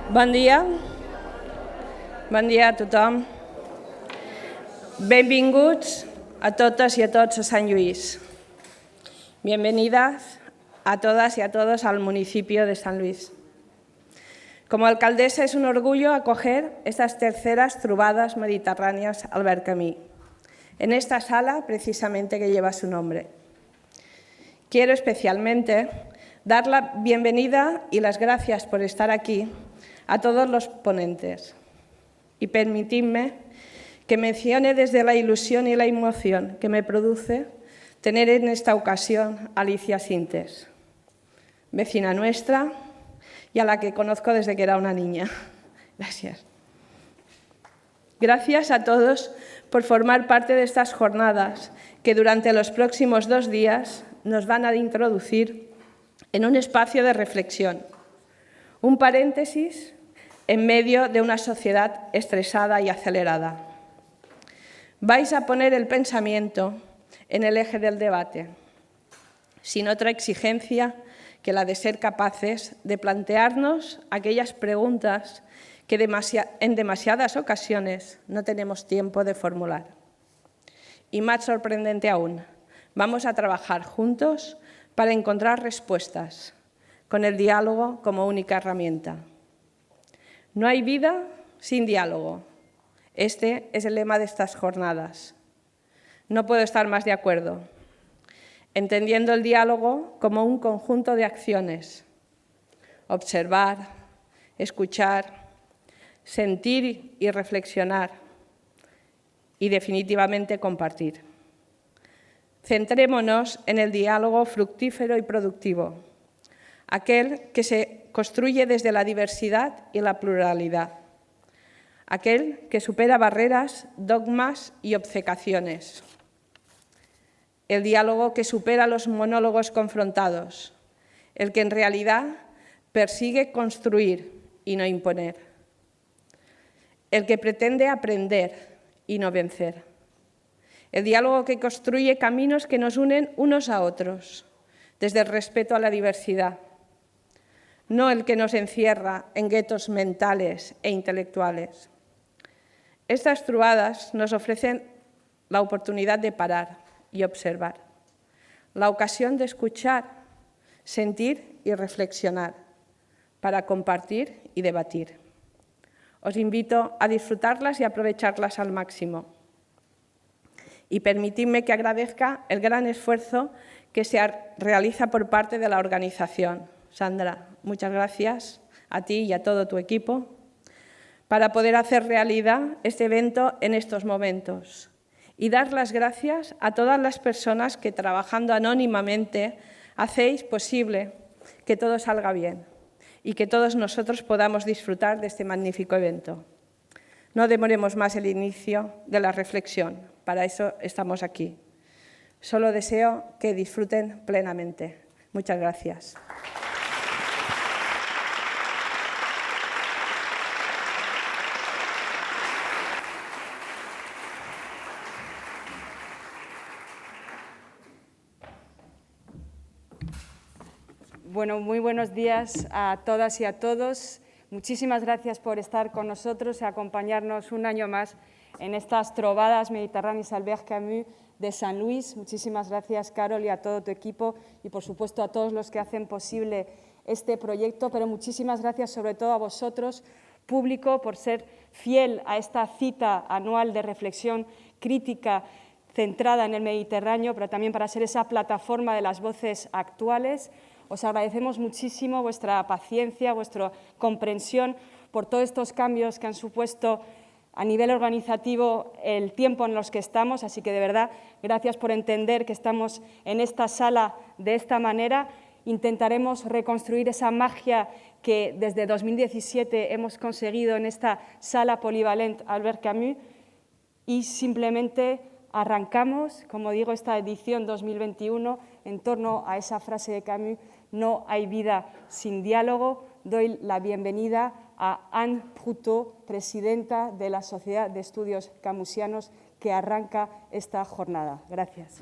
Bon dia a tothom. Benvinguts a totes y a tots a San Luis. Bienvenidas a todas y a todos al municipio de San Luis. Como alcaldesa es un orgullo acoger estas terceras trobadas mediterráneas Albert Camus, en esta sala precisamente que lleva su nombre. Quiero especialmente dar la bienvenida y las gracias por estar aquí a todos los ponentes y permitidme que mencione desde la ilusión y la emoción que me produce tener en esta ocasión a Alicia Sintes, vecina nuestra y a la que conozco desde que era una niña. Gracias. Gracias a todos por formar parte de estas jornadas que durante los próximos 2 días nos van a introducir en un espacio de reflexión, un paréntesis en medio de una sociedad estresada y acelerada. Vais a poner el pensamiento en el eje del debate, sin otra exigencia que la de ser capaces de plantearnos aquellas preguntas que en demasiadas ocasiones no tenemos tiempo de formular. Y más sorprendente aún, vamos a trabajar juntos para encontrar respuestas, con el diálogo como única herramienta. No hay vida sin diálogo. Este es el lema de estas jornadas. No puedo estar más de acuerdo, entendiendo el diálogo como un conjunto de acciones: observar, escuchar, sentir y reflexionar, y definitivamente compartir. Centrémonos en el diálogo fructífero y productivo, aquel que se construye desde la diversidad y la pluralidad, aquel que supera barreras, dogmas y obcecaciones, el diálogo que supera los monólogos confrontados, el que en realidad persigue construir y no imponer, el que pretende aprender y no vencer, el diálogo que construye caminos que nos unen unos a otros, desde el respeto a la diversidad, no el que nos encierra en guetos mentales e intelectuales. Estas trobadas nos ofrecen la oportunidad de parar y observar, la ocasión de escuchar, sentir y reflexionar, para compartir y debatir. Os invito a disfrutarlas y aprovecharlas al máximo. Y permitidme que agradezca el gran esfuerzo que se realiza por parte de la organización. Sandra, muchas gracias a ti y a todo tu equipo para poder hacer realidad este evento en estos momentos. Y dar las gracias a todas las personas que, trabajando anónimamente, hacéis posible que todo salga bien y que todos nosotros podamos disfrutar de este magnífico evento. No demoremos más el inicio de la reflexión, para eso estamos aquí. Solo deseo que disfruten plenamente. Muchas gracias. Bueno, muy buenos días a todas y a todos. Muchísimas gracias por estar con nosotros y acompañarnos un año más en estas trobadas mediterráneas Albert Camus de San Luis. Muchísimas gracias, Carol, y a todo tu equipo y, por supuesto, a todos los que hacen posible este proyecto, pero muchísimas gracias sobre todo a vosotros, público, por ser fiel a esta cita anual de reflexión crítica centrada en el Mediterráneo, pero también para ser esa plataforma de las voces actuales. Os agradecemos muchísimo vuestra paciencia, vuestra comprensión por todos estos cambios que han supuesto a nivel organizativo el tiempo en los que estamos, así que de verdad gracias por entender que estamos en esta sala de esta manera. Intentaremos reconstruir esa magia que desde 2017 hemos conseguido en esta sala polivalente Albert Camus y simplemente arrancamos, como digo, esta edición 2021 en torno a esa frase de Camus: no hay vida sin diálogo. Doy la bienvenida a Anne Proutot, presidenta de la Sociedad de Estudios Camusianos, que arranca esta jornada. Gracias.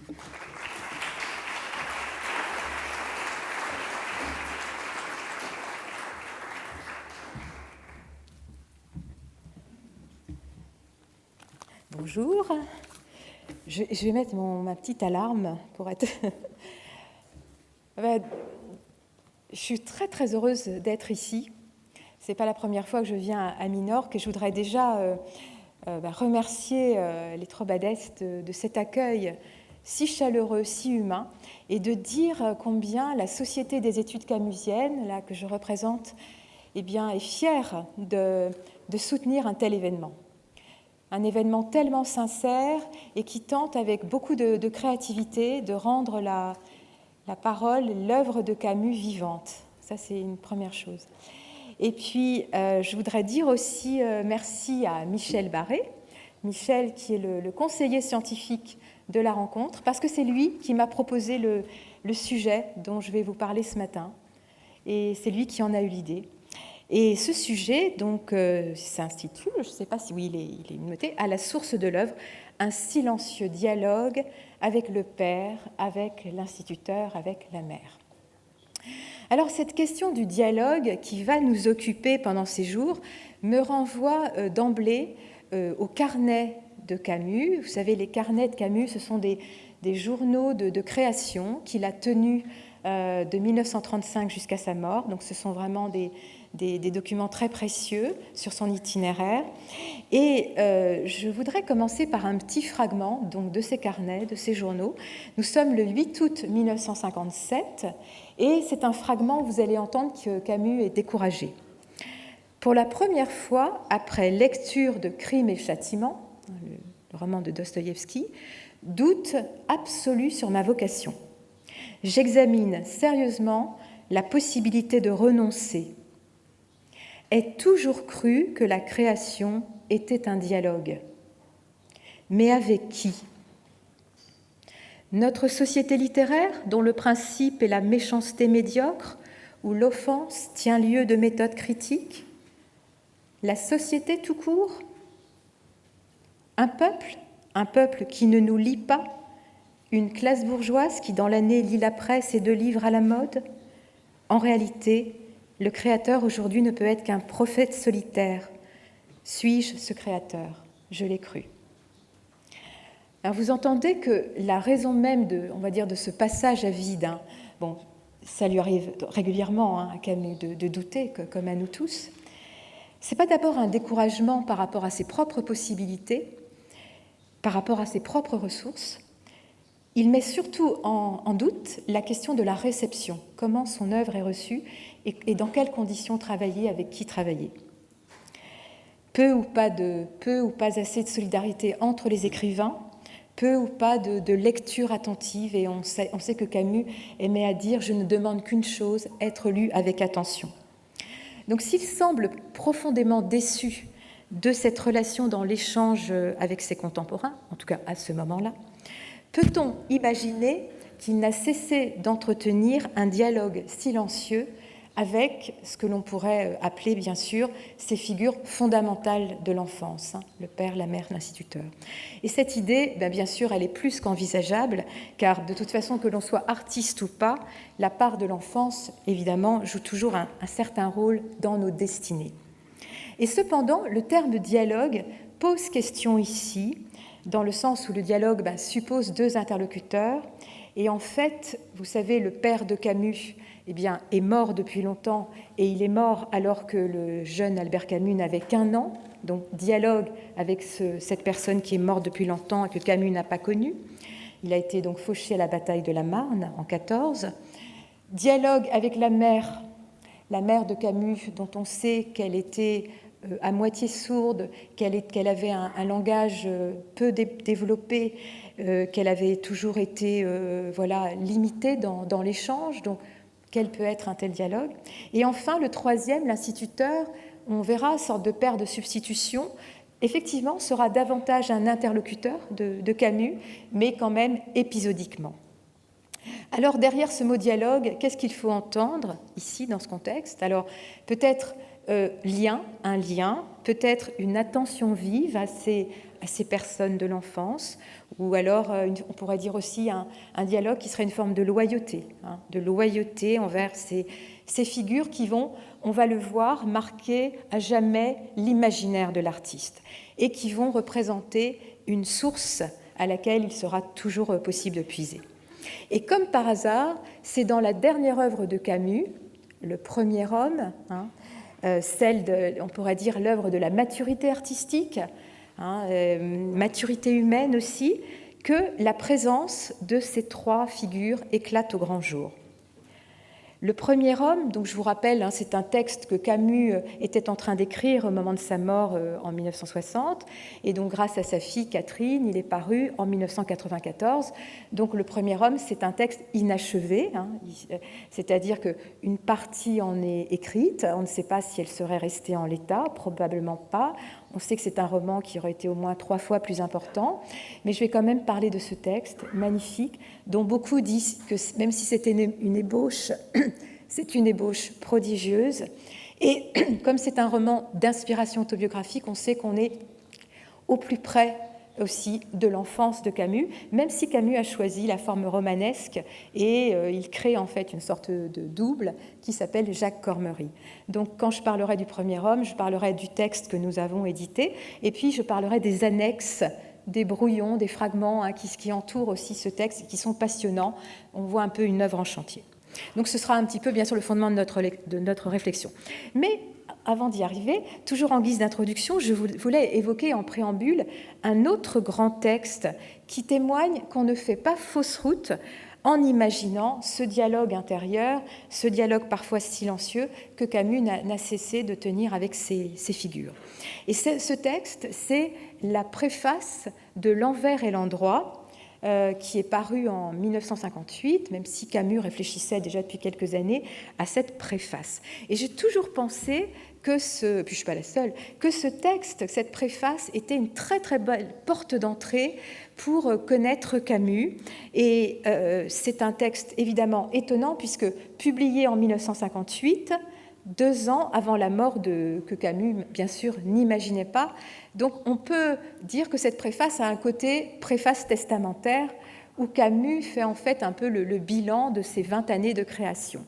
Bonjour. Je vais mettre ma petite alarme pour être... Je suis très très heureuse d'être ici. Ce n'est pas la première fois que je viens à Minorque et je voudrais déjà remercier les Trobadès de cet accueil si chaleureux, si humain, et de dire combien la Société des études camusiennes, là, que je représente, eh bien, est fière de soutenir un tel événement. Un événement tellement sincère et qui tente avec beaucoup de créativité de rendre la parole, l'œuvre de Camus vivante. Ça, c'est une première chose. Et puis, je voudrais dire aussi merci à Michel Barré, Michel qui est le conseiller scientifique de la rencontre, parce que c'est lui qui m'a proposé le sujet dont je vais vous parler ce matin. Et c'est lui qui en a eu l'idée. Et ce sujet, donc, s'intitule, je ne sais pas si oui, il est noté, à la source de l'œuvre, un silencieux dialogue avec le père, avec l'instituteur, avec la mère. Alors, cette question du dialogue qui va nous occuper pendant ces jours me renvoie d'emblée au carnet de Camus. Vous savez, les carnets de Camus, ce sont des journaux de création qu'il a tenus de 1935 jusqu'à sa mort. Donc, ce sont vraiment des documents très précieux sur son itinéraire. Et je voudrais commencer par un petit fragment donc, de ces carnets, de ces journaux. Nous sommes le 8 août 1957 et c'est un fragment où vous allez entendre que Camus est découragé. Pour la première fois, après lecture de Crime et Châtiment, le roman de Dostoïevski, doute absolu sur ma vocation. J'examine sérieusement la possibilité de renoncer. Ai toujours cru que la création était un dialogue. Mais avec qui ? Notre société littéraire, dont le principe est la méchanceté médiocre, où l'offense tient lieu de méthode critique ? La société tout court ? Un peuple qui ne nous lit pas ? Une classe bourgeoise qui, dans l'année, lit la presse et 2 livres à la mode ? En réalité, le créateur aujourd'hui ne peut être qu'un prophète solitaire. Suis-je ce créateur ? Je l'ai cru. Alors vous entendez que la raison même de ce passage à vide, bon, ça lui arrive régulièrement à Camus de douter, comme à nous tous. C'est pas d'abord un découragement par rapport à ses propres possibilités, par rapport à ses propres ressources. Il met surtout en doute la question de la réception, comment son œuvre est reçue et dans quelles conditions travailler, avec qui travailler. Peu ou pas assez de solidarité entre les écrivains, peu ou pas de lecture attentive, et on sait que Camus aimait à dire « je ne demande qu'une chose, être lu avec attention ». Donc s'il semble profondément déçu de cette relation dans l'échange avec ses contemporains, en tout cas à ce moment-là, peut-on imaginer qu'il n'a cessé d'entretenir un dialogue silencieux avec ce que l'on pourrait appeler, bien sûr, ces figures fondamentales de l'enfance, le père, la mère, l'instituteur. Et cette idée, bien sûr, elle est plus qu'envisageable, car de toute façon, que l'on soit artiste ou pas, la part de l'enfance, évidemment, joue toujours un certain rôle dans nos destinées. Et cependant, le terme dialogue pose question ici, dans le sens où le dialogue suppose 2 interlocuteurs. Et en fait, vous savez, le père de Camus est mort depuis longtemps, et il est mort alors que le jeune Albert Camus n'avait qu'1 an. Donc, dialogue avec cette personne qui est morte depuis longtemps et que Camus n'a pas connue. Il a été donc fauché à la bataille de la Marne en 1914. Dialogue avec la mère de Camus, dont on sait qu'elle était à moitié sourde, qu'elle avait un langage peu développé, qu'elle avait toujours été limitée dans l'échange. Donc, quel peut être un tel dialogue ? Et enfin, le 3e, l'instituteur, on verra, sorte de père de substitution, effectivement, sera davantage un interlocuteur de Camus, mais quand même épisodiquement. Alors, derrière ce mot dialogue, qu'est-ce qu'il faut entendre ici, dans ce contexte ? Alors, peut-être un lien, peut-être une attention vive à ces personnes de l'enfance, ou alors on pourrait dire aussi un dialogue qui serait une forme de loyauté envers ces figures qui vont, on va le voir, marquer à jamais l'imaginaire de l'artiste et qui vont représenter une source à laquelle il sera toujours possible de puiser. Et comme par hasard, c'est dans la dernière œuvre de Camus, Le Premier Homme, on pourrait dire l'œuvre de la maturité artistique, maturité humaine aussi, que la présence de ces trois figures éclate au grand jour. Le Premier Homme, donc je vous rappelle, c'est un texte que Camus était en train d'écrire au moment de sa mort en 1960, et donc grâce à sa fille Catherine, il est paru en 1994. Donc le Premier Homme, c'est un texte inachevé, c'est-à-dire qu'une partie en est écrite, on ne sait pas si elle serait restée en l'état, probablement pas. On sait que c'est un roman qui aurait été au moins 3 fois plus important, mais je vais quand même parler de ce texte magnifique, dont beaucoup disent que même si c'était une ébauche, c'est une ébauche prodigieuse. Et comme c'est un roman d'inspiration autobiographique, on sait qu'on est au plus près aussi de l'enfance de Camus, même si Camus a choisi la forme romanesque et il crée en fait une sorte de double qui s'appelle Jacques Cormery. Donc quand je parlerai du Premier Homme, je parlerai du texte que nous avons édité et puis je parlerai des annexes, des brouillons, des fragments qui entourent aussi ce texte et qui sont passionnants. On voit un peu une œuvre en chantier. Donc ce sera un petit peu bien sûr le fondement de notre réflexion. Mais avant d'y arriver, toujours en guise d'introduction, je voulais évoquer en préambule un autre grand texte qui témoigne qu'on ne fait pas fausse route en imaginant ce dialogue intérieur, ce dialogue parfois silencieux que Camus n'a cessé de tenir avec ses figures. Et ce texte, c'est la préface de L'Envers et l'Endroit, qui est paru en 1958, même si Camus réfléchissait déjà depuis quelques années à cette préface. Et j'ai toujours pensé puis je ne suis pas la seule, que ce texte, cette préface, était une très très belle porte d'entrée pour connaître Camus. Et c'est un texte évidemment étonnant, puisque publié en 1958, 2 ans avant la mort que Camus, bien sûr, n'imaginait pas. Donc on peut dire que cette préface a un côté préface testamentaire, où Camus fait en fait un peu le bilan de ses 20 années de création.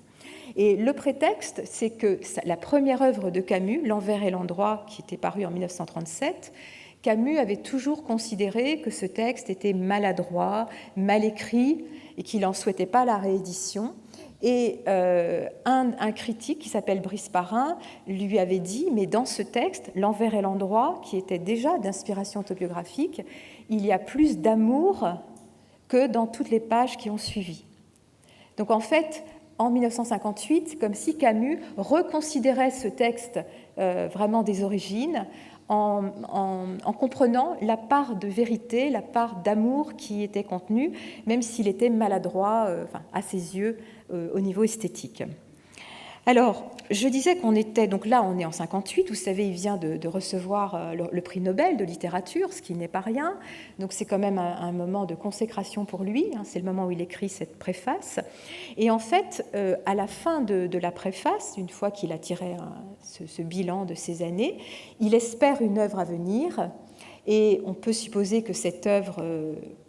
Et le prétexte, c'est que la première œuvre de Camus, L'Envers et l'Endroit, qui était parue en 1937, Camus avait toujours considéré que ce texte était maladroit, mal écrit, et qu'il n'en souhaitait pas la réédition. Et un critique qui s'appelle Brice Parrain lui avait dit, mais dans ce texte, L'Envers et l'Endroit, qui était déjà d'inspiration autobiographique, il y a plus d'amour que dans toutes les pages qui ont suivi. Donc en fait, en 1958, comme si Camus reconsidérait ce texte vraiment des origines en comprenant la part de vérité, la part d'amour qui était contenue, même s'il était maladroit à ses yeux au niveau esthétique. Alors, je disais qu'on était, donc là on est en 58, vous savez, il vient de recevoir le prix Nobel de littérature, ce qui n'est pas rien, donc c'est quand même un moment de consécration pour lui, c'est le moment où il écrit cette préface. Et en fait, à la fin de la préface, une fois qu'il a tiré ce bilan de ces années, il espère une œuvre à venir. Et on peut supposer que cette œuvre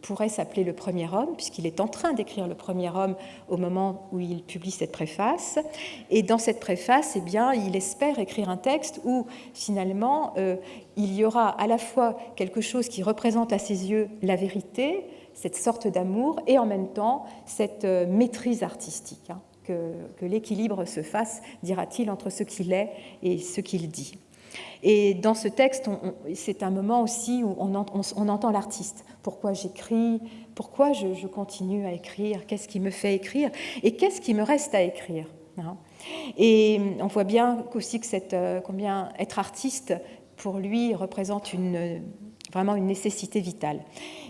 pourrait s'appeler Le Premier Homme, puisqu'il est en train d'écrire Le Premier Homme au moment où il publie cette préface. Et dans cette préface, eh bien, il espère écrire un texte où, finalement, il y aura à la fois quelque chose qui représente à ses yeux la vérité, cette sorte d'amour, et en même temps cette maîtrise artistique, que l'équilibre se fasse, dira-t-il, entre ce qu'il est et ce qu'il dit. Et dans ce texte, c'est un moment aussi où on entend l'artiste. Pourquoi j'écris ? Pourquoi je continue à écrire ? Qu'est-ce qui me fait écrire ? Et qu'est-ce qui me reste à écrire ? Et on voit bien aussi que combien être artiste, pour lui, représente vraiment une nécessité vitale.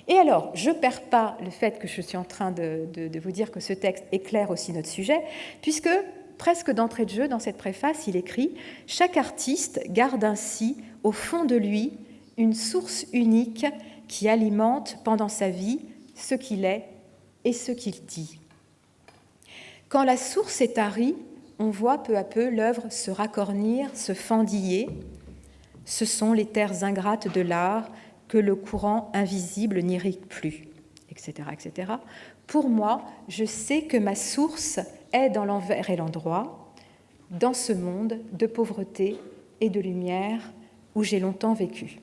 Et alors, je ne perds pas le fait que je suis en train de vous dire que ce texte éclaire aussi notre sujet, puisque presque d'entrée de jeu, dans cette préface, il écrit « Chaque artiste garde ainsi, au fond de lui, une source unique qui alimente pendant sa vie ce qu'il est et ce qu'il dit. Quand la source est tarie, on voit peu à peu l'œuvre se racornir, se fendiller. Ce sont les terres ingrates de l'art que le courant invisible n'irrigue plus, etc., etc. Pour moi, je sais que ma source est dans l'envers et l'endroit, dans ce monde de pauvreté et de lumière où j'ai longtemps vécu.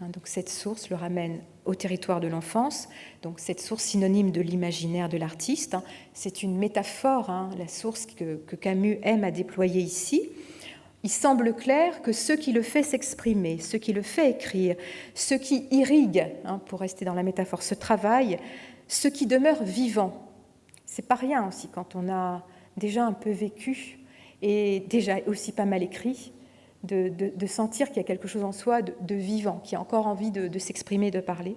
Donc cette source le ramène au territoire de l'enfance, donc cette source synonyme de l'imaginaire de l'artiste. C'est une métaphore, la source que Camus aime à déployer ici. Il semble clair que ce qui le fait s'exprimer, ce qui le fait écrire, ce qui irrigue, pour rester dans la métaphore, ce travail, ce qui demeure vivant. C'est pas rien aussi quand on a déjà un peu vécu et déjà aussi pas mal écrit, de sentir qu'il y a quelque chose en soi de vivant, qui a encore envie de s'exprimer, de parler.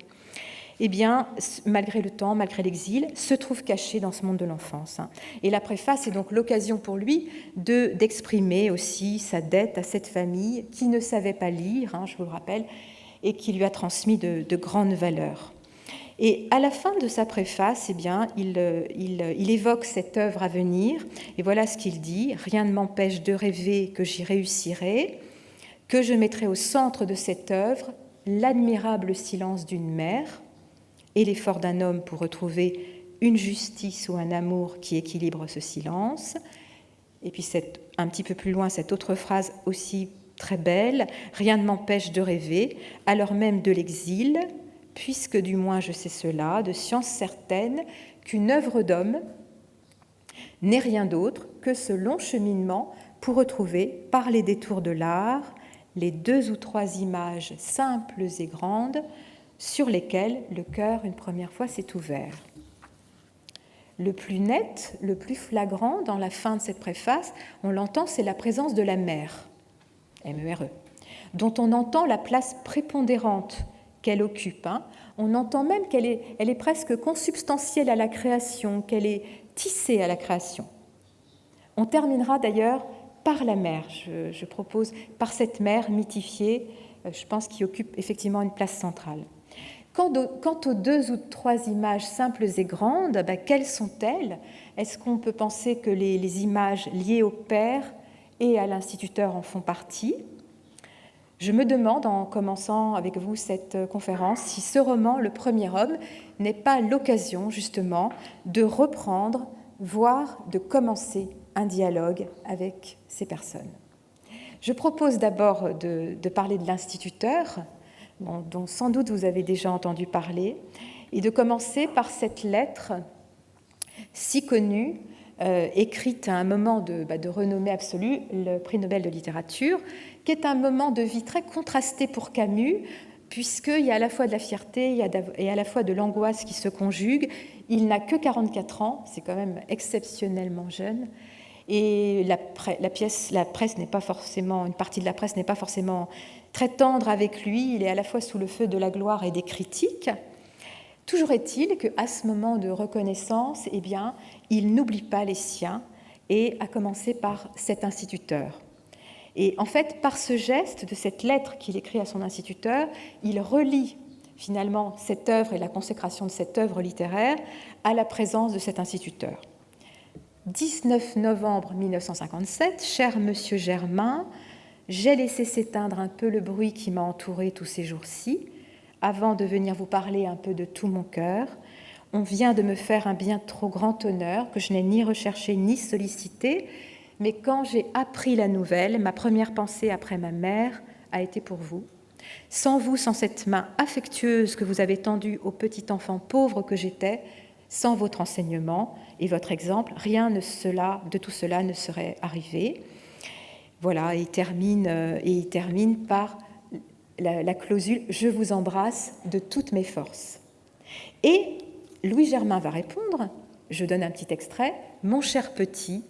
Eh bien, malgré le temps, malgré l'exil, se trouve caché dans ce monde de l'enfance. Et la préface est donc l'occasion pour lui d'exprimer aussi sa dette à cette famille qui ne savait pas lire, je vous le rappelle, et qui lui a transmis de grandes valeurs. Et à la fin de sa préface, eh bien, il évoque cette œuvre à venir, et voilà ce qu'il dit: « Rien ne m'empêche de rêver que j'y réussirai, que je mettrai au centre de cette œuvre l'admirable silence d'une mère et l'effort d'un homme pour retrouver une justice ou un amour qui équilibre ce silence. » Et puis un petit peu plus loin, cette autre phrase aussi très belle: « Rien ne m'empêche de rêver, à l'heure même de l'exil, puisque du moins je sais cela, de science certaine, qu'une œuvre d'homme n'est rien d'autre que ce long cheminement pour retrouver, par les détours de l'art, les 2 ou 3 images simples et grandes sur lesquelles le cœur une première fois s'est ouvert. » Le plus net, le plus flagrant dans la fin de cette préface, on l'entend, c'est la présence de la mère, M-E-R-E, dont on entend la place prépondérante qu'elle occupe. On entend même qu'elle est presque consubstantielle à la création, qu'elle est tissée à la création. On terminera d'ailleurs par la mère, je propose, par cette mère mythifiée, je pense, qui occupe effectivement une place centrale. Quant aux 2 ou 3 images simples et grandes, quelles sont-elles? Est-ce qu'on peut penser que les images liées au père et à l'instituteur en font partie? Je me demande, en commençant avec vous cette conférence, si ce roman, Le Premier Homme, n'est pas l'occasion justement de reprendre, voire de commencer un dialogue avec ces personnes. Je propose d'abord de parler de l'instituteur, dont sans doute vous avez déjà entendu parler, et de commencer par cette lettre si connue, écrite à un moment de renommée absolue, le prix Nobel de littérature, qui est un moment de vie très contrasté pour Camus, puisqu'il y a à la fois de la fierté et à la fois de l'angoisse qui se conjuguent. Il n'a que 44 ans, c'est quand même exceptionnellement jeune, et la presse n'est pas forcément, une partie de la presse n'est pas forcément très tendre avec lui. Il est à la fois sous le feu de la gloire et des critiques. Toujours est-il qu'à ce moment de reconnaissance, eh bien, il n'oublie pas les siens, et à commencer par cet instituteur. Et en fait, par ce geste de cette lettre qu'il écrit à son instituteur, il relie finalement cette œuvre et la consécration de cette œuvre littéraire à la présence de cet instituteur. 19 novembre 1957, cher Monsieur Germain, j'ai laissé s'éteindre un peu le bruit qui m'a entouré tous ces jours-ci, avant de venir vous parler un peu de tout mon cœur. On vient de me faire un bien trop grand honneur que je n'ai ni recherché ni sollicité, mais quand j'ai appris la nouvelle, ma première pensée après ma mère a été pour vous. Sans vous, sans cette main affectueuse que vous avez tendue au petit enfant pauvre que j'étais, sans votre enseignement et votre exemple, rien de tout cela ne serait arrivé. Voilà, et il termine par la clausule « Je vous embrasse de toutes mes forces ». Et Louis Germain va répondre, je donne un petit extrait, « Mon cher petit,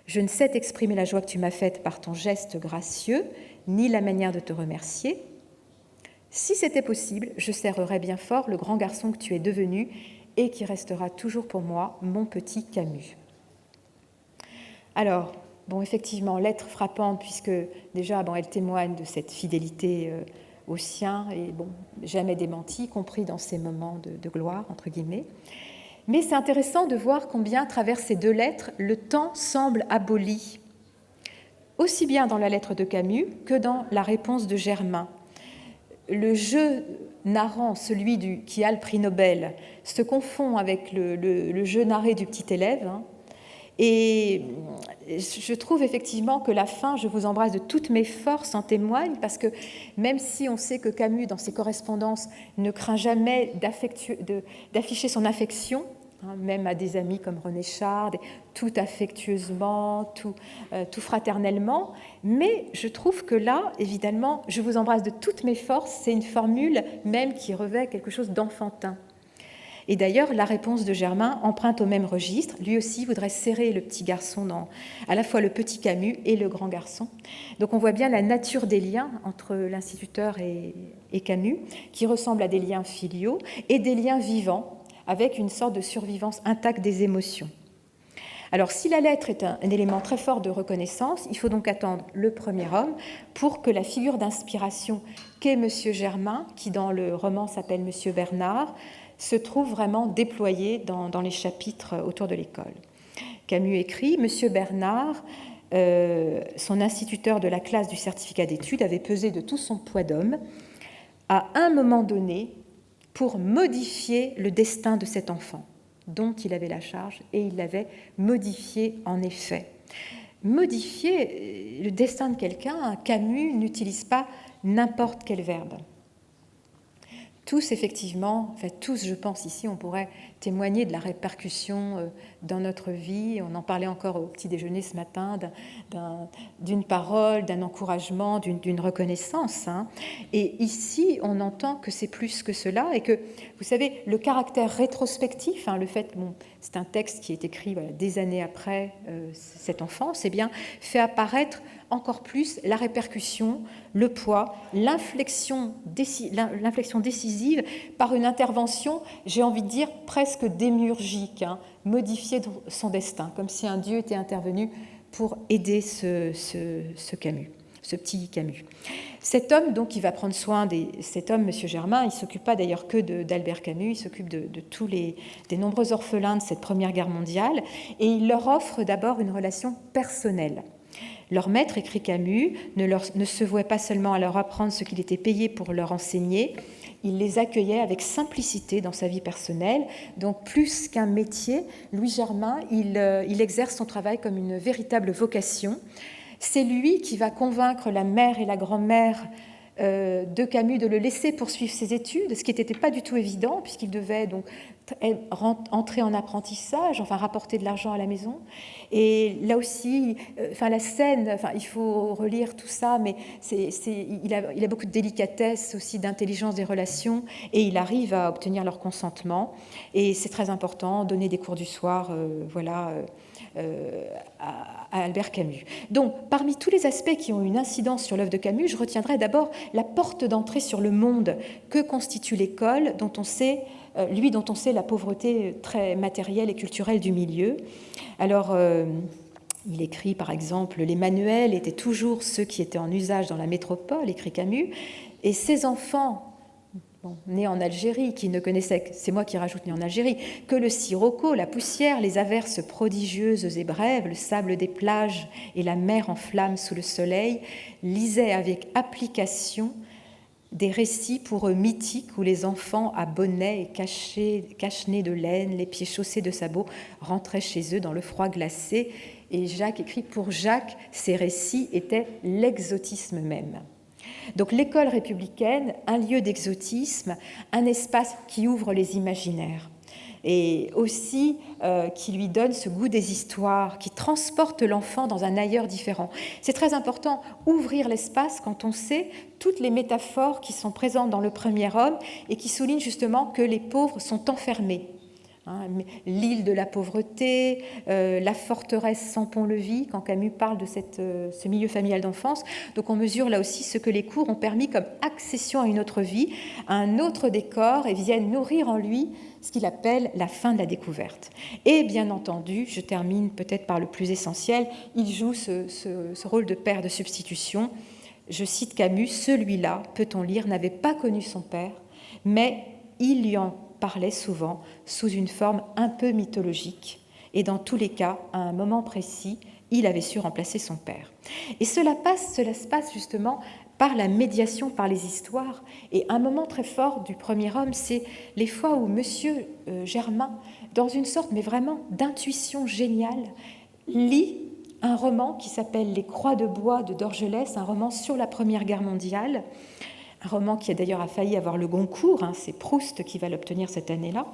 je ne sais t'exprimer la joie que tu m'as faite par ton geste gracieux, ni la manière de te remercier. Si c'était possible, je serrerais bien fort le grand garçon que tu es devenu et qui restera toujours pour moi mon petit Camus. » Alors, effectivement, lettre frappante, puisque déjà, elle témoigne de cette fidélité aux siens, et jamais démentie, y compris dans ces moments de gloire, entre guillemets. Mais c'est intéressant de voir combien, à travers ces 2 lettres, le temps semble aboli, aussi bien dans la lettre de Camus que dans la réponse de Germain. le jeu narrant, celui qui a le prix Nobel, se confond avec le jeu narré du petit élève. Hein. Et je trouve effectivement que la fin, je vous embrasse de toutes mes forces, en témoigne, parce que même si on sait que Camus, dans ses correspondances, ne craint jamais d'afficher son affection, hein, même à des amis comme René Char, tout affectueusement, tout fraternellement, mais je trouve que là, évidemment, je vous embrasse de toutes mes forces, c'est une formule même qui revêt quelque chose d'enfantin. Et d'ailleurs, la réponse de Germain emprunte au même registre. Lui aussi voudrait serrer le petit garçon dans à la fois le petit Camus et le grand garçon. Donc on voit bien la nature des liens entre l'instituteur et Camus, qui ressemblent à des liens filiaux et des liens vivants, avec une sorte de survivance intacte des émotions. Alors, si la lettre est un élément très fort de reconnaissance, il faut donc attendre le premier homme pour que la figure d'inspiration qu'est M. Germain, qui dans le roman s'appelle M. Bernard, se trouve vraiment déployé dans les chapitres autour de l'école. Camus écrit « M. Bernard, son instituteur de la classe du certificat d'études, avait pesé de tout son poids d'homme à un moment donné pour modifier le destin de cet enfant dont il avait la charge, et il l'avait modifié en effet. Modifier le destin de quelqu'un, Camus n'utilise pas n'importe quel verbe. Tous, effectivement, enfin tous, je pense ici, on pourrait témoigner de la répercussion dans notre vie. On en parlait encore au petit déjeuner ce matin, d'une parole, d'un encouragement, d'une reconnaissance. Hein. Et ici, on entend que c'est plus que cela et que, vous savez, le caractère rétrospectif, hein, le fait, bon, c'est un texte qui est écrit des années après cette enfance, eh bien, fait apparaître encore plus la répercussion, le poids, l'inflexion décisive par une intervention, j'ai envie de dire, presque démiurgique, hein, modifier son destin, comme si un Dieu était intervenu pour aider ce Camus, ce petit Camus. Cet homme, donc, il va prendre soin cet homme, M. Germain, il ne s'occupe pas d'ailleurs que d'Albert Camus, il s'occupe de tous des nombreux orphelins de cette Première Guerre mondiale, et il leur offre d'abord une relation personnelle. Leur maître, écrit Camus, ne se vouait pas seulement à leur apprendre ce qu'il était payé pour leur enseigner, il les accueillait avec simplicité dans sa vie personnelle. Donc plus qu'un métier, Louis Germain, il exerce son travail comme une véritable vocation. C'est lui qui va convaincre la mère et la grand-mère de Camus de le laisser poursuivre ses études, ce qui n'était pas du tout évident, puisqu'il devait donc entrer en apprentissage, enfin rapporter de l'argent à la maison. Et là aussi, la scène, il faut relire tout ça, mais il a beaucoup de délicatesse, aussi d'intelligence des relations, et il arrive à obtenir leur consentement. Et c'est très important, donner des cours du soir, à Albert Camus. Donc, parmi tous les aspects qui ont une incidence sur l'œuvre de Camus, je retiendrai d'abord la porte d'entrée sur le monde que constitue l'école, dont on sait la pauvreté très matérielle et culturelle du milieu. Alors, il écrit par exemple « Les manuels étaient toujours ceux qui étaient en usage dans la métropole », écrit Camus, et ces enfants nés en Algérie, qui ne connaissaient, c'est moi qui rajoute nés en Algérie, que le sirocco, la poussière, les averses prodigieuses et brèves, le sable des plages et la mer en flammes sous le soleil, lisaient avec application des récits pour eux mythiques où les enfants à bonnet et cache-nez de laine, les pieds chaussés de sabots, rentraient chez eux dans le froid glacé. Et Jacques écrit, pour Jacques, ces récits étaient l'exotisme même. Donc l'école républicaine, un lieu d'exotisme, un espace qui ouvre les imaginaires et aussi qui lui donne ce goût des histoires, qui transporte l'enfant dans un ailleurs différent. C'est très important, ouvrir l'espace quand on sait toutes les métaphores qui sont présentes dans le premier homme et qui soulignent justement que les pauvres sont enfermés. L'île de la pauvreté, la forteresse sans pont-levis, quand Camus parle de ce milieu familial d'enfance. Donc on mesure là aussi ce que les cours ont permis comme accession à une autre vie, à un autre décor, et viennent nourrir en lui ce qu'il appelle la fin de la découverte. Et bien entendu, je termine peut-être par le plus essentiel, il joue ce rôle de père de substitution. Je cite Camus, « Celui-là, peut-on lire, n'avait pas connu son père, mais il lui en parlait souvent sous une forme un peu mythologique, et dans tous les cas, à un moment précis, il avait su remplacer son père. » Et cela se passe justement par la médiation, par les histoires. Et un moment très fort du premier homme, c'est les fois où Monsieur Germain, dans une sorte, mais vraiment d'intuition géniale, lit un roman qui s'appelle Les Croix de bois de Dorgelès, un roman sur la Première Guerre mondiale, un roman qui a d'ailleurs failli avoir le Goncourt, c'est Proust qui va l'obtenir cette année-là.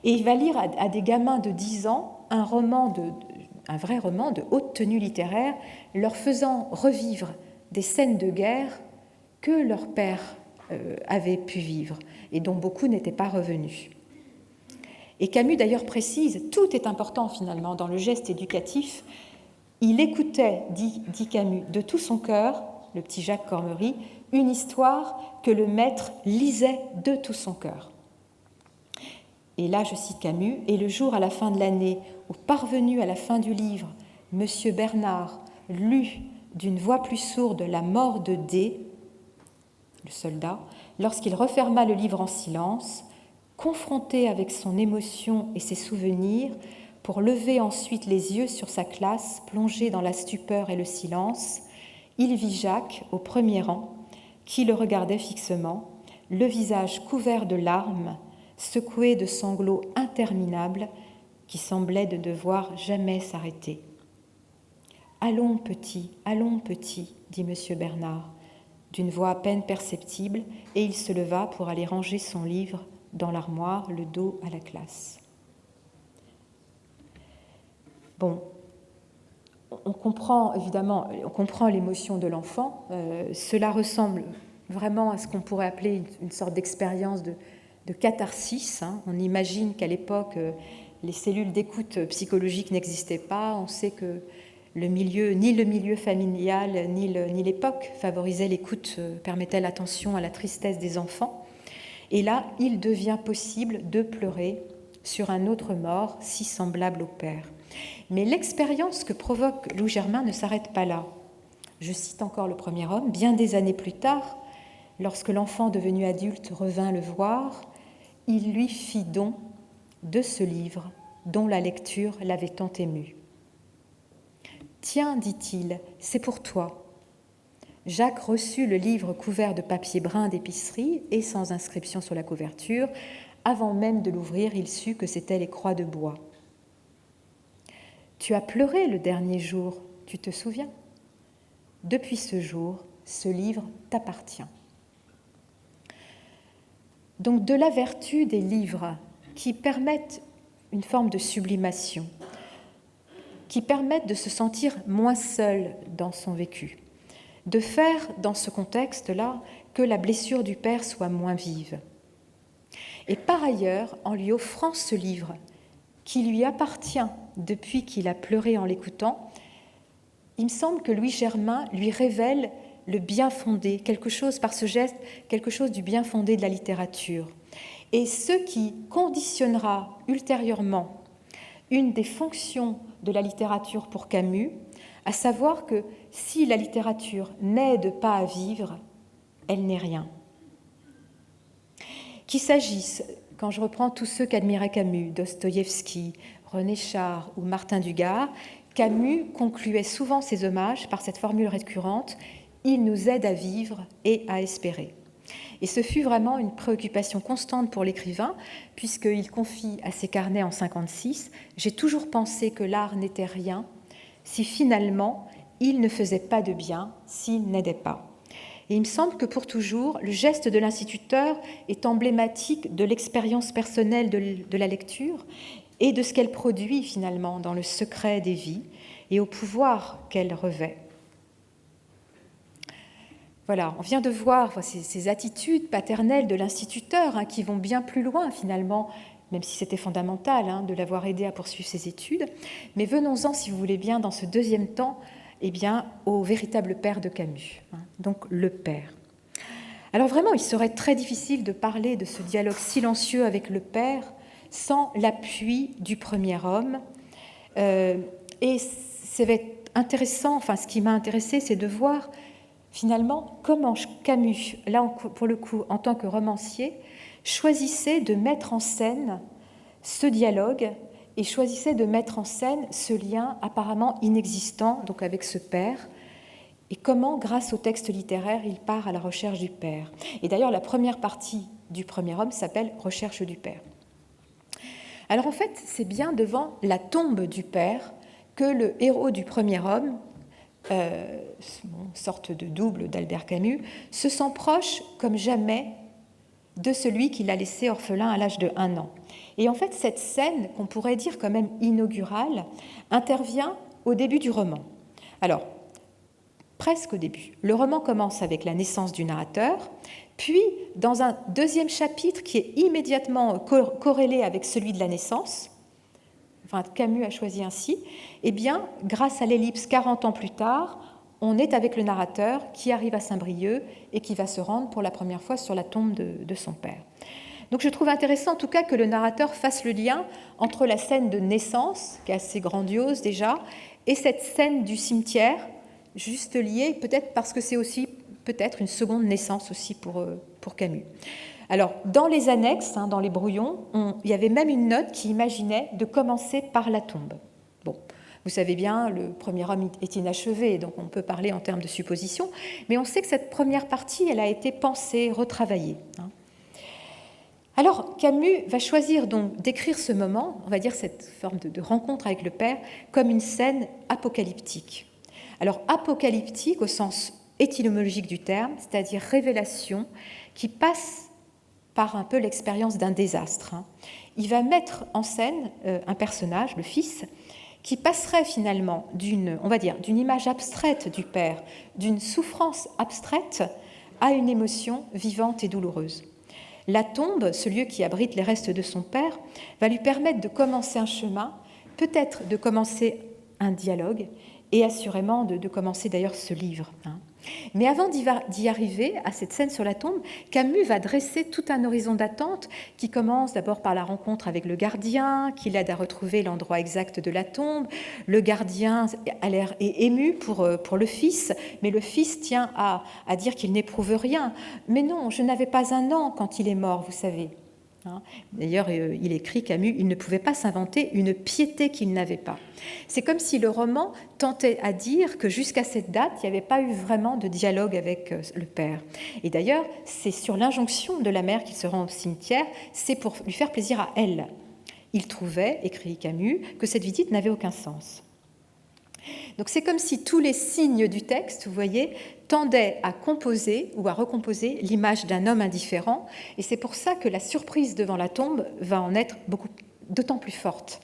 Et il va lire à des gamins de 10 ans un vrai roman de haute tenue littéraire, leur faisant revivre des scènes de guerre que leur père avait pu vivre et dont beaucoup n'étaient pas revenus. Et Camus d'ailleurs précise, tout est important finalement dans le geste éducatif. Il écoutait, dit Camus, de tout son cœur, le petit Jacques Cormery, une histoire que le maître lisait de tout son cœur. Et là, je cite Camus, « Et le jour à la fin de l'année où, parvenu à la fin du livre, M. Bernard lut d'une voix plus sourde la mort de D, le soldat, lorsqu'il referma le livre en silence, confronté avec son émotion et ses souvenirs, pour lever ensuite les yeux sur sa classe, plongée dans la stupeur et le silence, il vit Jacques au premier rang, qui le regardait fixement, le visage couvert de larmes, secoué de sanglots interminables qui semblaient ne devoir jamais s'arrêter. « Allons, petit, dit M. Bernard, d'une voix à peine perceptible, et il se leva pour aller ranger son livre dans l'armoire, le dos à la classe. » Bon, on comprend évidemment, l'émotion de l'enfant. Cela ressemble vraiment à ce qu'on pourrait appeler une sorte d'expérience de catharsis. On imagine qu'à l'époque, les cellules d'écoute psychologique n'existaient pas. On sait que ni le milieu familial, ni l'époque favorisaient l'écoute, permettaient l'attention à la tristesse des enfants. Et là, il devient possible de pleurer sur un autre mort si semblable au père. Mais l'expérience que provoque Louis Germain ne s'arrête pas là. Je cite encore le premier homme. Bien des années plus tard, lorsque l'enfant devenu adulte revint le voir, il lui fit don de ce livre dont la lecture l'avait tant ému. « Tiens, dit-il, c'est pour toi. » Jacques reçut le livre couvert de papier brun d'épicerie et sans inscription sur la couverture. Avant même de l'ouvrir, il sut que c'étaient les croix de bois. « Tu as pleuré le dernier jour, tu te souviens ? Depuis ce jour, ce livre t'appartient. » Donc de la vertu des livres qui permettent une forme de sublimation, qui permettent de se sentir moins seul dans son vécu, de faire dans ce contexte-là que la blessure du père soit moins vive. Et par ailleurs, en lui offrant ce livre qui lui appartient depuis qu'il a pleuré en l'écoutant, il me semble que Louis Germain lui révèle le bien fondé, quelque chose par ce geste, quelque chose du bien fondé de la littérature. Et ce qui conditionnera ultérieurement une des fonctions de la littérature pour Camus, à savoir que si la littérature n'aide pas à vivre, elle n'est rien. Qu'il s'agisse, quand je reprends tous ceux qu'admirait Camus, Dostoïevski, René Char ou Martin Dugard, Camus concluait souvent ses hommages par cette formule récurrente « Il nous aide à vivre et à espérer ». Et ce fut vraiment une préoccupation constante pour l'écrivain, puisqu'il confie à ses carnets en 1956 « J'ai toujours pensé que l'art n'était rien si finalement il ne faisait pas de bien, s'il n'aidait pas. » Et il me semble que pour toujours, le geste de l'instituteur est emblématique de l'expérience personnelle de la lecture et de ce qu'elle produit finalement dans le secret des vies et au pouvoir qu'elle revêt. Voilà, on vient de voir ces attitudes paternelles de l'instituteur qui vont bien plus loin finalement, même si c'était fondamental de l'avoir aidé à poursuivre ses études. Mais venons-en, si vous voulez bien, dans ce deuxième temps, au véritable père de Camus, donc le père. Alors vraiment, il serait très difficile de parler de ce dialogue silencieux avec le père sans l'appui du premier homme. Et c'est intéressant, ce qui m'a intéressé, c'est de voir finalement comment Camus, là pour le coup en tant que romancier, choisissait de mettre en scène ce dialogue et choisissait de mettre en scène ce lien apparemment inexistant donc avec ce père et comment, grâce au texte littéraire, il part à la recherche du Père. Et d'ailleurs, la première partie du premier homme s'appelle « Recherche du Père ». Alors en fait, c'est bien devant la tombe du Père que le héros du premier homme, sorte de double d'Albert Camus, se sent proche comme jamais de celui qu'il a laissé orphelin à l'âge de 1 an. Et en fait, cette scène, qu'on pourrait dire quand même inaugurale, intervient au début du roman. Alors, presque au début. Le roman commence avec la naissance du narrateur, puis dans un deuxième chapitre qui est immédiatement corrélé avec celui de la naissance, enfin Camus a choisi ainsi, eh bien, grâce à l'ellipse 40 ans plus tard, on est avec le narrateur qui arrive à Saint-Brieuc et qui va se rendre pour la première fois sur la tombe de son père. Donc je trouve intéressant en tout cas que le narrateur fasse le lien entre la scène de naissance, qui est assez grandiose déjà, et cette scène du cimetière, juste liée, peut-être parce que c'est aussi peut-être une seconde naissance aussi pour Camus. Alors, dans les annexes, dans les brouillons, il y avait même une note qui imaginait de commencer par la tombe. Bon, vous savez bien, le premier homme est inachevé, donc on peut parler en termes de supposition, mais on sait que cette première partie, elle a été pensée, retravaillée. Alors, Camus va choisir donc d'écrire ce moment, on va dire cette forme de rencontre avec le Père, comme une scène apocalyptique. Alors, apocalyptique au sens étymologique du terme, c'est-à-dire révélation, qui passe par un peu l'expérience d'un désastre. Il va mettre en scène un personnage, le fils, qui passerait finalement d'une image abstraite du père, d'une souffrance abstraite, à une émotion vivante et douloureuse. La tombe, ce lieu qui abrite les restes de son père, va lui permettre de commencer un chemin, peut-être de commencer un dialogue, et assurément de commencer d'ailleurs ce livre. Mais avant d'y arriver, à cette scène sur la tombe, Camus va dresser tout un horizon d'attente qui commence d'abord par la rencontre avec le gardien, qui l'aide à retrouver l'endroit exact de la tombe. Le gardien est ému pour le fils, mais le fils tient à dire qu'il n'éprouve rien. Mais non, je n'avais pas 1 an quand il est mort, vous savez. D'ailleurs, il écrit, Camus, il ne pouvait pas s'inventer une piété qu'il n'avait pas. C'est comme si le roman tentait à dire que jusqu'à cette date, il n'y avait pas eu vraiment de dialogue avec le père. Et d'ailleurs, c'est sur l'injonction de la mère qu'il se rend au cimetière, c'est pour lui faire plaisir à elle. Il trouvait, écrit Camus, que cette visite n'avait aucun sens. Donc c'est comme si tous les signes du texte, vous voyez, tendaient à composer ou à recomposer l'image d'un homme indifférent, et c'est pour ça que la surprise devant la tombe va en être d'autant plus forte.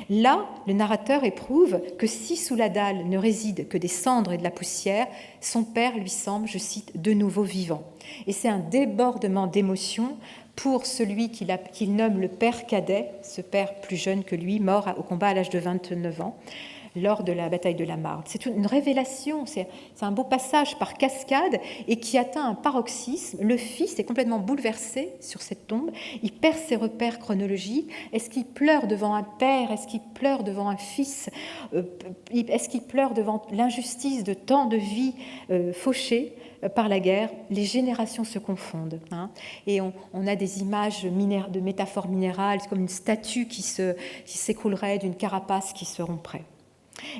Là, le narrateur éprouve que si sous la dalle ne résident que des cendres et de la poussière, son père lui semble, je cite, de nouveau vivant. Et c'est un débordement d'émotion pour celui qu'il nomme le père cadet, ce père plus jeune que lui, mort au combat à l'âge de 29 ans, lors de la bataille de la Marne. C'est une révélation, c'est un beau passage par cascade et qui atteint un paroxysme. Le fils est complètement bouleversé sur cette tombe, il perd ses repères chronologiques. Est-ce qu'il pleure devant un père? Est-ce qu'il pleure devant un fils? Est-ce qu'il pleure devant l'injustice de tant de vies fauchées par la guerre? Les générations se confondent. Et on a des images de métaphores minérales, comme une statue qui s'écroulerait, d'une carapace qui se romprait.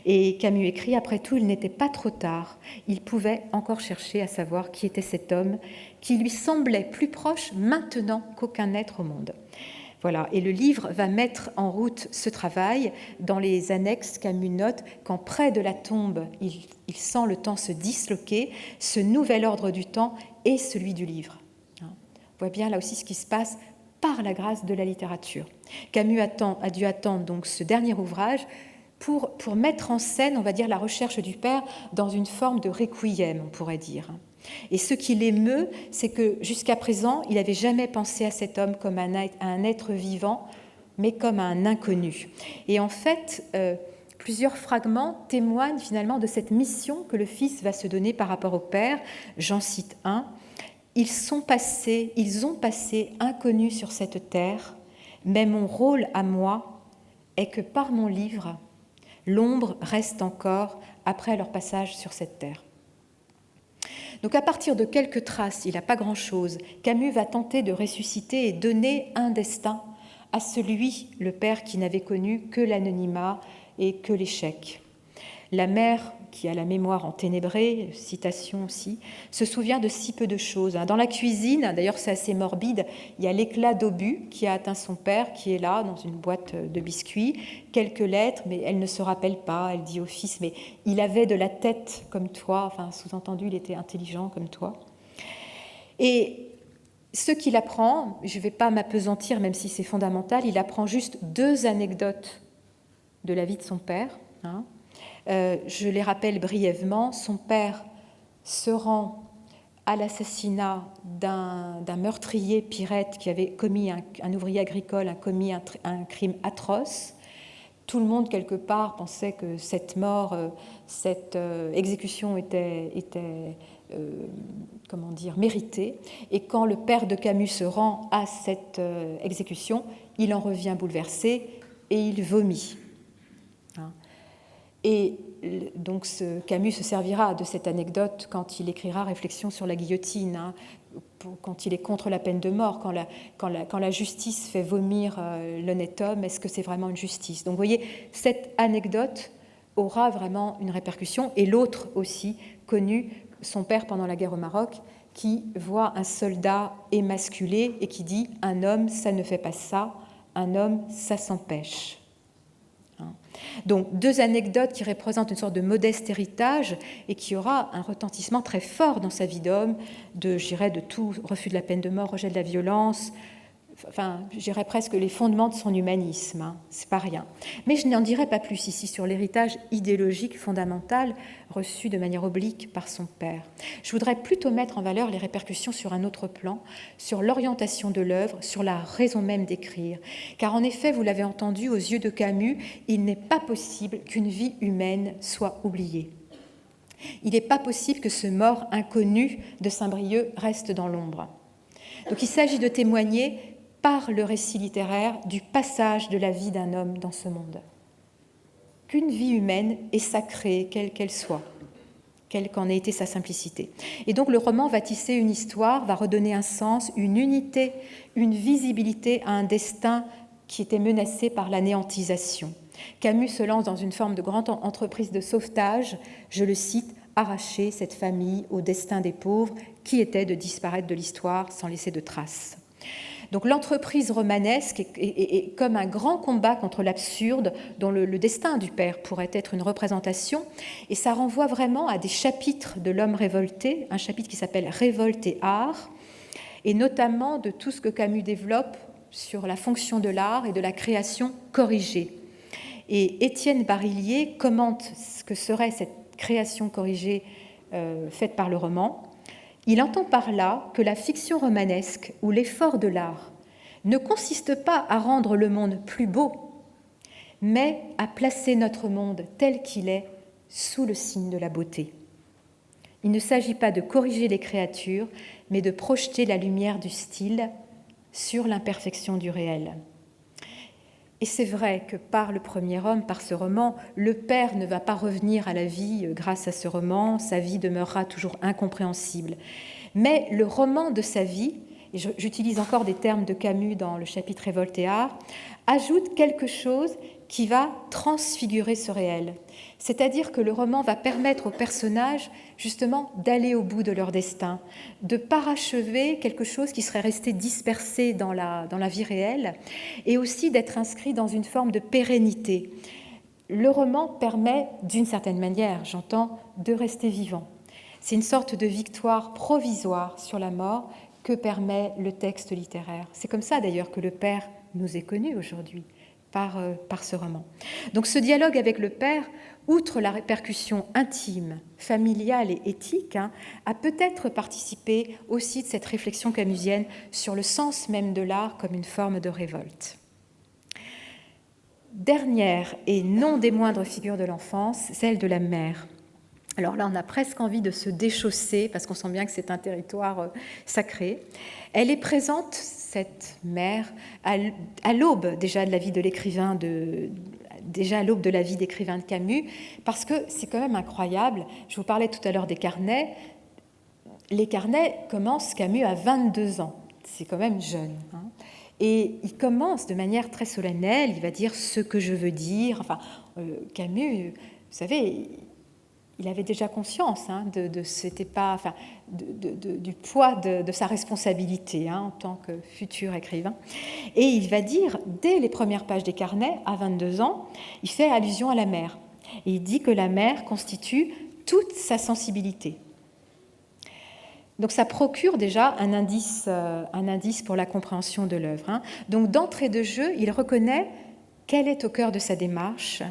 Et Camus écrit, après tout, il n'était pas trop tard. Il pouvait encore chercher à savoir qui était cet homme qui lui semblait plus proche maintenant qu'aucun être au monde. Voilà, et le livre va mettre en route ce travail. Dans les annexes, Camus note qu'en près de la tombe, il sent le temps se disloquer. Ce nouvel ordre du temps est celui du livre. On voit bien là aussi ce qui se passe par la grâce de la littérature. Camus a dû attendre donc ce dernier ouvrage pour mettre en scène, on va dire, la recherche du Père dans une forme de requiem, on pourrait dire. Et ce qui l'émeut, c'est que jusqu'à présent, il n'avait jamais pensé à cet homme comme à un être vivant, mais comme à un inconnu. Et en fait, plusieurs fragments témoignent finalement de cette mission que le Fils va se donner par rapport au Père. J'en cite un. Ils ont passé inconnus sur cette terre, mais mon rôle à moi est que par mon livre, l'ombre reste encore après leur passage sur cette terre. Donc à partir de quelques traces, il n'a pas grand-chose, Camus va tenter de ressusciter et donner un destin à celui, le père, qui n'avait connu que l'anonymat et que l'échec. La mère, qui a la mémoire enténébrée, citation aussi, se souvient de si peu de choses. Dans la cuisine, d'ailleurs c'est assez morbide, il y a l'éclat d'obus qui a atteint son père, qui est là dans une boîte de biscuits, quelques lettres, mais elle ne se rappelle pas, elle dit au fils, mais il avait de la tête comme toi, enfin sous-entendu, il était intelligent comme toi. Et ce qu'il apprend, je ne vais pas m'appesantir, même si c'est fondamental, il apprend juste 2 anecdotes de la vie de son père. Je les rappelle brièvement. Son père se rend à l'assassinat d'un meurtrier Pirette qui avait commis un ouvrier agricole, a commis un crime atroce. Tout le monde, quelque part, pensait que cette mort, cette exécution était méritée. Et quand le père de Camus se rend à cette exécution, il en revient bouleversé et il vomit. Et donc Camus se servira de cette anecdote quand il écrira Réflexions sur la guillotine, quand il est contre la peine de mort, quand la justice fait vomir l'honnête homme, est-ce que c'est vraiment une justice? Donc vous voyez, cette anecdote aura vraiment une répercussion. Et l'autre aussi, connu, son père pendant la guerre au Maroc, qui voit un soldat émasculé et qui dit « Un homme, ça ne fait pas ça, un homme, ça s'empêche ». Donc 2 anecdotes qui représentent une sorte de modeste héritage et qui aura un retentissement très fort dans sa vie d'homme, de tout refus de la peine de mort, rejet de la violence, enfin, je dirais presque les fondements de son humanisme, c'est pas rien. Mais je n'en dirai pas plus ici sur l'héritage idéologique fondamental reçu de manière oblique par son père. Je voudrais plutôt mettre en valeur les répercussions sur un autre plan, sur l'orientation de l'œuvre, sur la raison même d'écrire. Car en effet, vous l'avez entendu, aux yeux de Camus, il n'est pas possible qu'une vie humaine soit oubliée. Il n'est pas possible que ce mort inconnu de Saint-Brieuc reste dans l'ombre. Donc il s'agit de témoigner par le récit littéraire du passage de la vie d'un homme dans ce monde. Qu'une vie humaine est sacrée, quelle qu'elle soit, quelle qu'en ait été sa simplicité. Et donc le roman va tisser une histoire, va redonner un sens, une unité, une visibilité à un destin qui était menacé par l'anéantisation. Camus se lance dans une forme de grande entreprise de sauvetage, je le cite, « arracher cette famille au destin des pauvres qui était de disparaître de l'histoire sans laisser de traces ». Donc l'entreprise romanesque est comme un grand combat contre l'absurde dont le destin du père pourrait être une représentation, et ça renvoie vraiment à des chapitres de l'homme révolté, un chapitre qui s'appelle « Révolte et art », et notamment de tout ce que Camus développe sur la fonction de l'art et de la création corrigée. Et Étienne Barillier commente ce que serait cette création corrigée faite par le roman. Il entend par là que la fiction romanesque ou l'effort de l'art ne consiste pas à rendre le monde plus beau, mais à placer notre monde tel qu'il est sous le signe de la beauté. Il ne s'agit pas de corriger les créatures, mais de projeter la lumière du style sur l'imperfection du réel. Et c'est vrai que par le premier homme, par ce roman, le père ne va pas revenir à la vie grâce à ce roman, sa vie demeurera toujours incompréhensible. Mais le roman de sa vie, et j'utilise encore des termes de Camus dans le chapitre Révolte et art, ajoute quelque chose qui va transfigurer ce réel. C'est-à-dire que le roman va permettre aux personnages justement d'aller au bout de leur destin, de parachever quelque chose qui serait resté dispersé dans la vie réelle, et aussi d'être inscrit dans une forme de pérennité. Le roman permet, d'une certaine manière, j'entends, de rester vivant. C'est une sorte de victoire provisoire sur la mort que permet le texte littéraire. C'est comme ça d'ailleurs que le père nous est connu aujourd'hui, par ce roman. Donc ce dialogue avec le père, outre la répercussion intime, familiale et éthique, a peut-être participé aussi de cette réflexion camusienne sur le sens même de l'art comme une forme de révolte. Dernière et non des moindres figures de l'enfance, celle de la mère. Alors là, on a presque envie de se déchausser parce qu'on sent bien que c'est un territoire sacré. Elle est présente, cette mère, à l'aube déjà de la vie de l'écrivain, déjà à l'aube de la vie d'écrivain de Camus, parce que c'est quand même incroyable. Je vous parlais tout à l'heure des carnets. Les carnets commencent Camus à 22 ans. C'est quand même jeune. Et il commence de manière très solennelle. Il va dire ce que je veux dire. Enfin, Camus savez, il avait déjà conscience du poids de sa responsabilité en tant que futur écrivain. Et il va dire, dès les premières pages des carnets, à 22 ans, il fait allusion à la mer. Et il dit que la mer constitue toute sa sensibilité. Donc ça procure déjà un indice pour la compréhension de l'œuvre. Donc d'entrée de jeu, il reconnaît qu'elle est au cœur de sa démarche.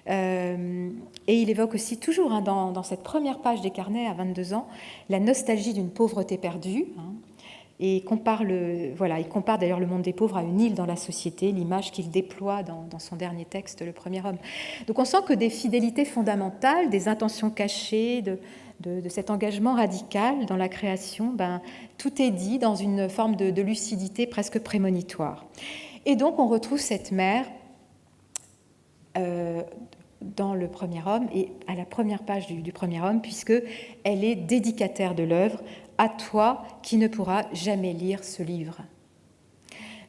Et il évoque aussi toujours dans cette première page des carnets à 22 ans la nostalgie d'une pauvreté perdue. Et il compare d'ailleurs le monde des pauvres à une île dans la société, l'image qu'il déploie dans son dernier texte, Le Premier Homme. Donc on sent que des fidélités fondamentales, des intentions cachées, de cet engagement radical dans la création, tout est dit dans une forme de lucidité presque prémonitoire. Et donc on retrouve cette mère dans Le Premier Homme et à la première page du Premier Homme, puisqu'elle est dédicataire de l'œuvre, à toi qui ne pourras jamais lire ce livre.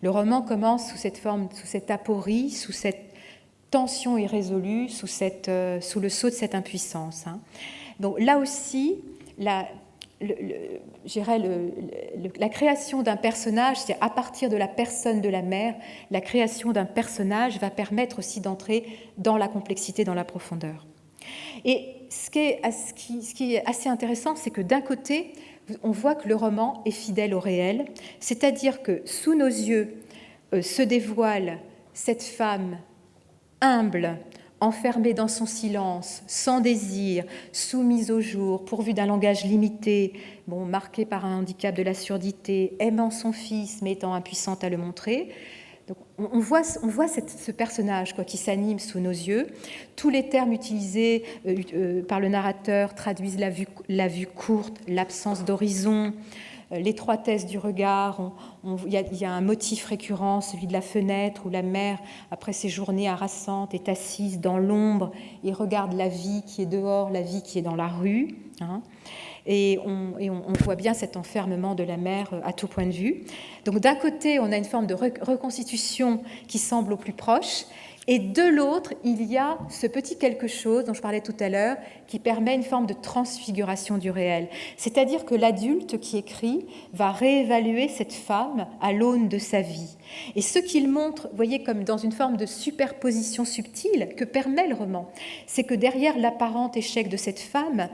Le roman commence sous cette forme, sous cette aporie, sous cette tension irrésolue, sous le sceau de cette impuissance. Donc là aussi, la création d'un personnage, c'est à partir de la personne de la mère, la création d'un personnage va permettre aussi d'entrer dans la complexité, dans la profondeur. Et ce qui est assez intéressant, c'est que d'un côté, on voit que le roman est fidèle au réel, c'est-à-dire que sous nos yeux se dévoile cette femme humble, enfermée dans son silence, sans désir, soumise au jour, pourvue d'un langage limité, marquée par un handicap de la surdité, aimant son fils mais étant impuissante à le montrer. Donc, on voit ce personnage qui s'anime sous nos yeux. Tous les termes utilisés par le narrateur traduisent la vue courte, l'absence d'horizon, l'étroitesse du regard. Il y a un motif récurrent, celui de la fenêtre, où la mère, après ses journées harassantes, est assise dans l'ombre et regarde la vie qui est dehors, la vie qui est dans la rue. Et on voit bien cet enfermement de la mère à tout point de vue. Donc d'un côté, on a une forme de reconstitution qui semble au plus proche, et de l'autre, il y a ce petit quelque chose dont je parlais tout à l'heure qui permet une forme de transfiguration du réel. C'est-à-dire que l'adulte qui écrit va réévaluer cette femme à l'aune de sa vie. Et ce qu'il montre, vous voyez, comme dans une forme de superposition subtile que permet le roman, c'est que derrière l'apparent échec de cette femme,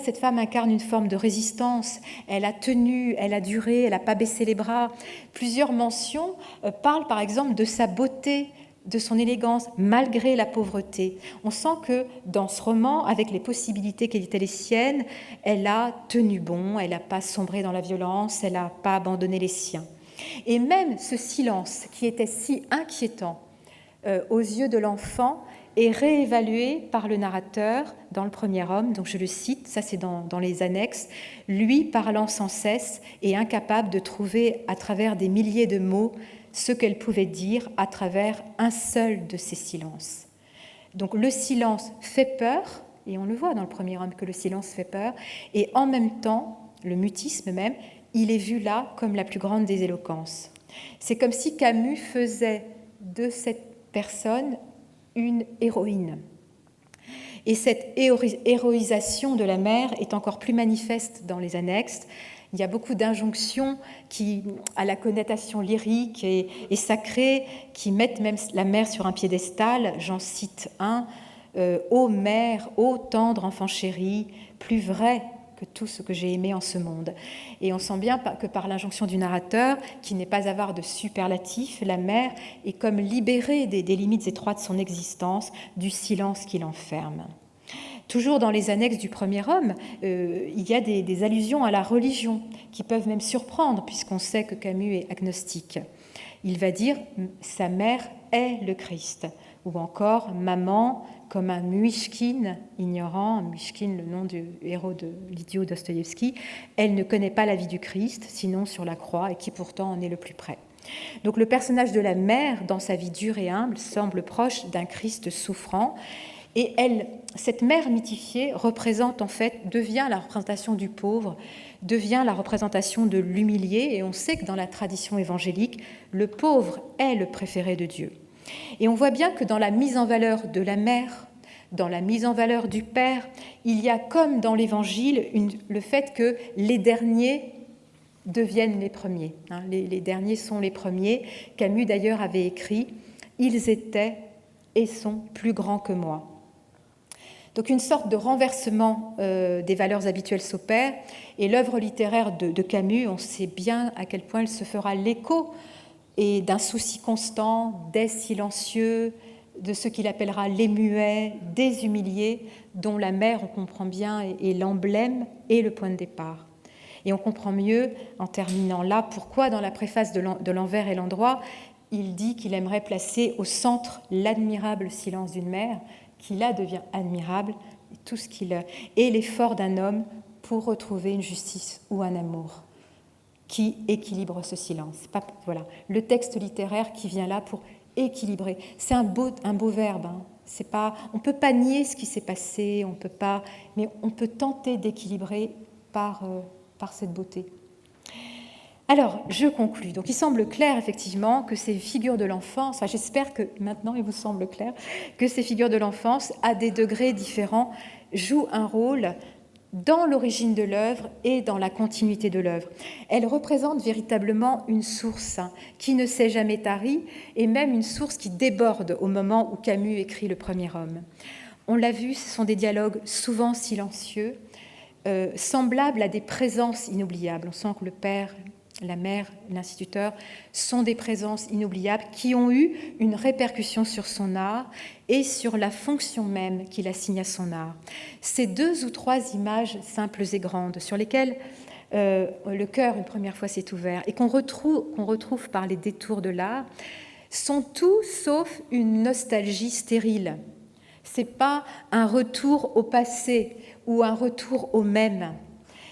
cette femme incarne une forme de résistance. Elle a tenu, elle a duré, elle n'a pas baissé les bras. Plusieurs mentions parlent par exemple de sa beauté, de son élégance, malgré la pauvreté. On sent que dans ce roman, avec les possibilités qui étaient les siennes, elle a tenu bon, elle n'a pas sombré dans la violence, elle n'a pas abandonné les siens. Et même ce silence qui était si inquiétant aux yeux de l'enfant est réévalué par le narrateur dans Le Premier Homme. Donc je le cite, ça c'est dans les annexes, lui parlant sans cesse et incapable de trouver à travers des milliers de mots ce qu'elle pouvait dire à travers un seul de ces silences. Donc le silence fait peur, et on le voit dans Le Premier Homme que le silence fait peur, et en même temps, le mutisme même, il est vu là comme la plus grande des éloquences. C'est comme si Camus faisait de cette personne une héroïne. Et cette héroïsation de la mère est encore plus manifeste dans les annexes. Il y a beaucoup d'injonctions à la connotation lyrique et sacrée qui mettent même la mère sur un piédestal. J'en cite un. Ô mère, ô tendre enfant chéri, plus vrai que tout ce que j'ai aimé en ce monde. Et on sent bien que par l'injonction du narrateur, qui n'est pas avare de superlatifs, la mère est comme libérée des limites étroites de son existence, du silence qui l'enferme. Toujours dans les annexes du Premier Homme, il y a des allusions à la religion qui peuvent même surprendre, puisqu'on sait que Camus est agnostique. Il va dire « sa mère est le Christ », ou encore « maman » comme un Muishkin ignorant, Muishkin, le nom du héros de l'idiot Dostoïevski, elle ne connaît pas la vie du Christ, sinon sur la croix, et qui pourtant en est le plus près. Donc le personnage de la mère, dans sa vie dure et humble, semble proche d'un Christ souffrant, et cette mère mythifiée représente en fait, devient la représentation du pauvre, devient la représentation de l'humilié, et on sait que dans la tradition évangélique, le pauvre est le préféré de Dieu. Et on voit bien que dans la mise en valeur de la mère, dans la mise en valeur du Père, il y a, comme dans l'Évangile, le fait que les derniers deviennent les premiers. Les derniers sont les premiers. Camus, d'ailleurs, avait écrit « Ils étaient et sont plus grands que moi ». Donc une sorte de renversement des valeurs habituelles s'opère, et l'œuvre littéraire de Camus, on sait bien à quel point elle se fera l'écho et d'un souci constant des silencieux, de ce qu'il appellera les muets, des humiliés, dont la mère, on comprend bien, est l'emblème et le point de départ. Et on comprend mieux, en terminant là, pourquoi dans la préface de L'Envers et l'Endroit, il dit qu'il aimerait placer au centre l'admirable silence d'une mère, qui là devient admirable, tout ce qu'il et l'effort d'un homme pour retrouver une justice ou un amour qui équilibre ce silence. Voilà, le texte littéraire qui vient là pour équilibrer. C'est un beau verbe. C'est pas, on ne peut pas nier ce qui s'est passé, mais on peut tenter d'équilibrer par cette beauté. Alors, je conclus. Donc, il semble clair, effectivement, que ces figures de l'enfance, j'espère que maintenant il vous semble clair, que ces figures de l'enfance, à des degrés différents, jouent un rôle dans l'origine de l'œuvre et dans la continuité de l'œuvre. Elles représentent véritablement une source qui ne s'est jamais tarie, et même une source qui déborde au moment où Camus écrit Le Premier Homme. On l'a vu, ce sont des dialogues souvent silencieux, semblables à des présences inoubliables. On sent que le père, la mère, l'instituteur sont des présences inoubliables qui ont eu une répercussion sur son art et sur la fonction même qu'il assigne à son art. Ces 2 ou 3 images simples et grandes sur lesquelles le cœur une première fois s'est ouvert et qu'on retrouve par les détours de l'art sont tout sauf une nostalgie stérile. Ce n'est pas un retour au passé ou un retour au même.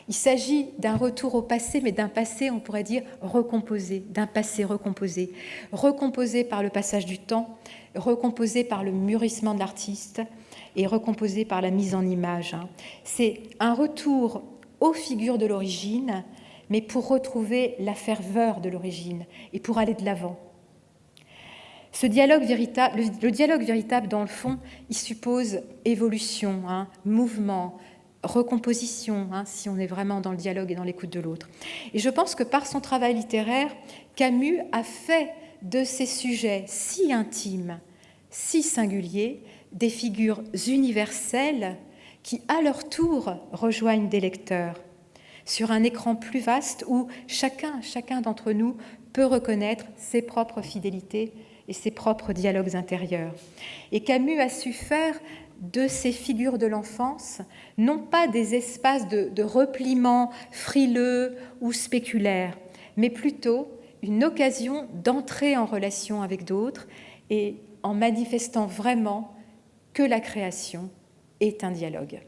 Il s'agit d'un retour au passé, mais d'un passé, on pourrait dire, recomposé, d'un passé recomposé, recomposé par le passage du temps, recomposé par le mûrissement de l'artiste et recomposé par la mise en image. C'est un retour aux figures de l'origine, mais pour retrouver la ferveur de l'origine et pour aller de l'avant. Le dialogue véritable, dans le fond, il suppose évolution, mouvement, recomposition, si on est vraiment dans le dialogue et dans l'écoute de l'autre. Et je pense que par son travail littéraire, Camus a fait de ces sujets si intimes, si singuliers, des figures universelles qui, à leur tour, rejoignent des lecteurs sur un écran plus vaste où chacun d'entre nous peut reconnaître ses propres fidélités et ses propres dialogues intérieurs. Et Camus a su faire de ces figures de l'enfance, non pas des espaces de repliement frileux ou spéculaires, mais plutôt une occasion d'entrer en relation avec d'autres et en manifestant vraiment que la création est un dialogue.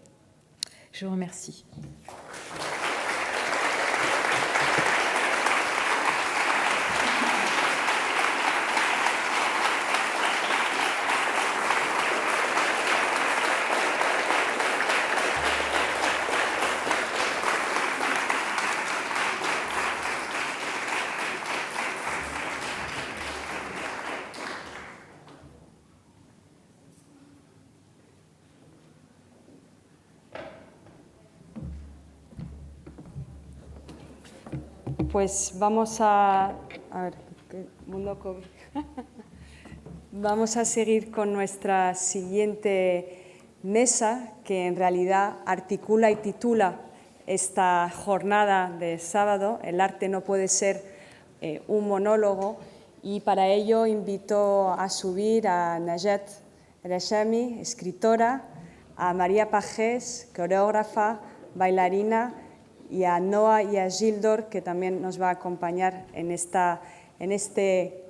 Je vous remercie. Pues vamos a seguir con nuestra siguiente mesa, que en realidad articula y titula esta jornada de sábado. El arte no puede ser un monólogo, y para ello invito a subir a Najat El-Hashami, escritora, a María Pagés, coreógrafa, bailarina, y a Noa y a Gildor, que también nos va a acompañar en este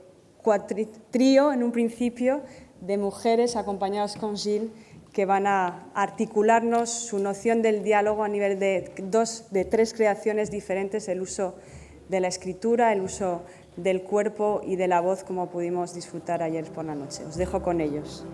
trío, en un principio, de mujeres acompañadas con Gilles, que van a articularnos su noción del diálogo a nivel de 3 creaciones diferentes: el uso de la escritura, el uso del cuerpo y de la voz, como pudimos disfrutar ayer por la noche. Os dejo con ellos.